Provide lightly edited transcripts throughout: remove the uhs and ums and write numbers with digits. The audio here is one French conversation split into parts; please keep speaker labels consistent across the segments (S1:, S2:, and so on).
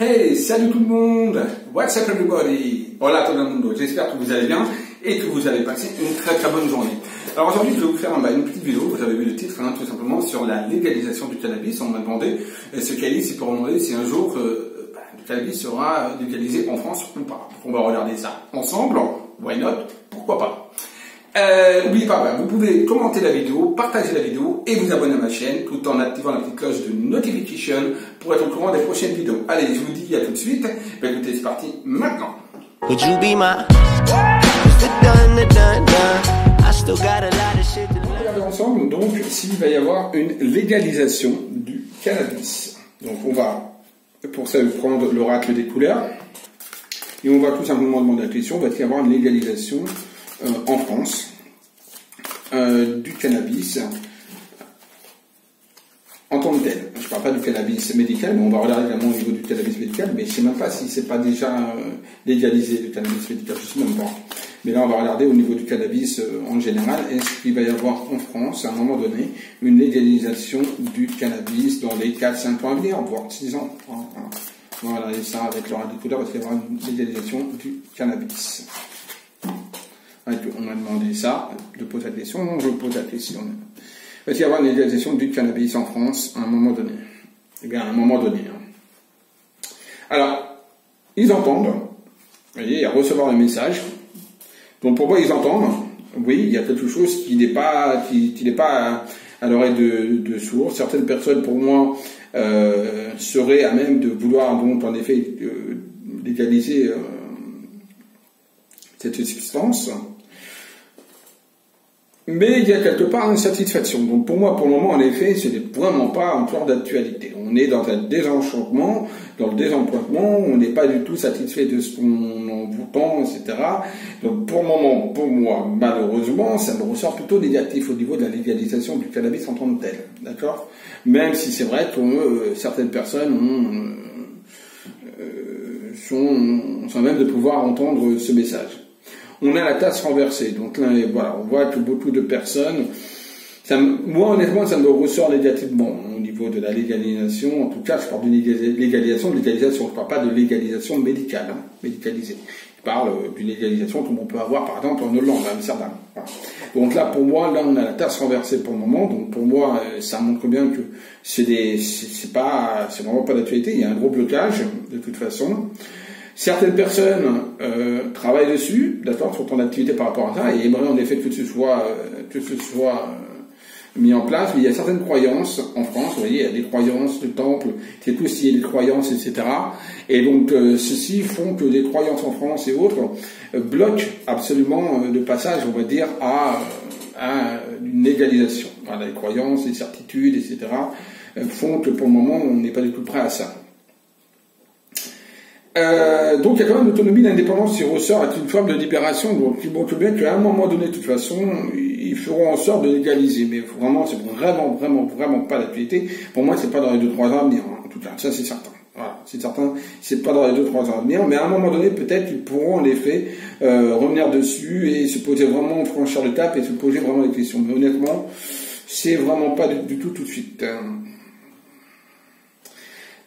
S1: Hey, salut tout le monde! What's up everybody? Hola todo el mundo. J'espère que vous allez bien et que vous allez passer une très très bonne journée. Alors aujourd'hui, je vais vous faire une petite vidéo. Vous avez vu le titre, tout simplement, sur la légalisation du cannabis. On m'a demandé ce cannabis, c'est pour demander si un jour le cannabis sera légalisé en France ou pas. On va regarder ça ensemble. Why not? Pourquoi pas? N'oubliez pas, vous pouvez commenter la vidéo, partager la vidéo et vous abonner à ma chaîne tout en activant la petite cloche de notification pour être au courant des prochaines vidéos. Allez, je vous dis à tout de suite. Écoutez, c'est parti maintenant. On va regarder ensemble donc s'il va y avoir une légalisation du cannabis. Donc on va pour ça prendre l'oracle des couleurs et on va tout simplement demander la question, va-t-il y avoir une légalisation en France du cannabis en tant que tel. Je ne parle pas du cannabis médical, mais on va regarder également au niveau du cannabis médical, mais je ne sais même pas si c'est pas déjà légalisé le cannabis médical, je ne sais même pas. Mais là on va regarder au niveau du cannabis en général, est-ce qu'il va y avoir en France à un moment donné une légalisation du cannabis dans les 4-5 ans à venir, voire 6 ans. On va regarder ça avec l'oracle des couleurs, parce qu'il y aura une légalisation du cannabis. On m'a demandé ça, de poser la question, je pose la question. Va-t-il y avoir une légalisation du cannabis en France à un moment donné? Eh bien, à un moment donné. Alors, ils entendent, vous voyez, à recevoir le message. Donc pour moi, ils entendent, oui, il y a quelque chose qui n'est pas, à l'oreille de sourds. Certaines personnes, pour moi, seraient à même de vouloir, donc, en effet, légaliser cette substance. Mais il y a quelque part une satisfaction. Donc pour moi, pour le moment, en effet, ce n'est vraiment pas encore d'actualité. On est dans un désenchantement, dans le désemploiement, on n'est pas du tout satisfait de ce qu'on en entend, etc. Donc pour le moment, pour moi, malheureusement, ça me ressort plutôt négatif au niveau de la légalisation du cannabis en tant que tel. D'accord? Même si c'est vrai que certaines personnes sont même de pouvoir entendre ce message. On a la tasse renversée, donc là, voilà, on voit que beaucoup de personnes, moi honnêtement, ça me ressort négativement au niveau de la légalisation. En tout cas, je parle d'une légalisation, je ne parle pas de légalisation médicale, médicalisée. Je parle d'une légalisation comme on peut avoir par exemple en Hollande, à Amsterdam. Voilà. Donc là, pour moi, là, on a la tasse renversée pour le moment. Donc pour moi, ça montre bien que c'est vraiment pas d'actualité. Il y a un gros blocage de toute façon. Certaines personnes travaillent dessus, d'accord, sont en activité par rapport à ça, et aimeraient en effet que ce soit mis en place. Mais il y a certaines croyances en France, vous voyez, il y a des croyances de temple, c'est tout s'il y a des croyances, etc. Et donc ceci font que des croyances en France et autres bloquent absolument le passage, on va dire, à une légalisation. Voilà, les croyances, les certitudes, etc. font que pour le moment, on n'est pas du tout prêt à ça. Donc il y a quand même l'autonomie, l'indépendance qui ressort avec une forme de libération, donc il montre bien qu'à un moment donné, de toute façon, ils feront en sorte de légaliser, mais vraiment, c'est vraiment pas d'actualité. Pour moi, c'est pas dans les 2-3 ans à venir, en tout cas, ça c'est certain. Voilà, c'est certain, c'est pas dans les 2-3 ans à venir, mais à un moment donné, peut-être qu'ils pourront en effet revenir dessus et se poser vraiment, franchir le cap et se poser vraiment des questions. Mais honnêtement, c'est vraiment pas du tout de suite.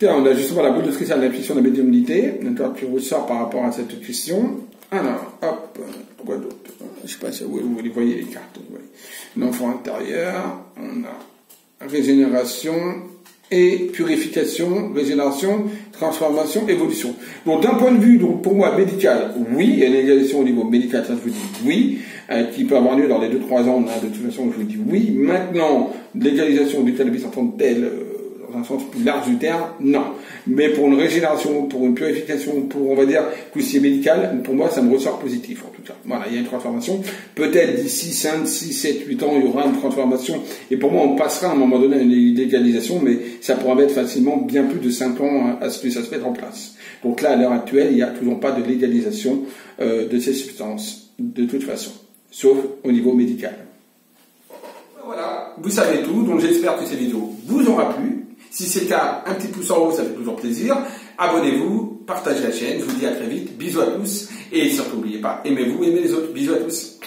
S1: On a justement la boule de cristal de l'intuition de la médiumnité, d'accord, qui ressort par rapport à cette question. Alors, hop, quoi d'autre? Je sais pas si vous voyez les cartes. L'enfant intérieur, on a régénération et purification, régénération, transformation, évolution. Donc d'un point de vue, donc pour moi, médical, oui, il y a une légalisation au niveau médical, ça je vous dis oui, qui peut avoir lieu dans les 2-3 ans, de toute façon je vous dis oui. Maintenant, légalisation du cannabis en tant que tel, dans un sens plus large du terme, non. Mais pour une régénération, pour une purification, pour, on va dire, coup c'est médical, pour moi, ça me ressort positif, en tout cas. Voilà, il y a une transformation. Peut-être d'ici 5, 6, 7, 8 ans, il y aura une transformation. Et pour moi, on passera à un moment donné à une légalisation, mais ça pourra mettre facilement bien plus de 5 ans à ce que ça se mette en place. Donc là, à l'heure actuelle, il n'y a toujours pas de légalisation de ces substances, de toute façon. Sauf au niveau médical. Voilà, vous savez tout, donc j'espère que cette vidéo vous aura plu. Si c'est le cas, un petit pouce en haut, ça fait toujours plaisir. Abonnez-vous, partagez la chaîne, je vous dis à très vite, bisous à tous, et surtout n'oubliez pas, aimez-vous, aimez les autres, bisous à tous.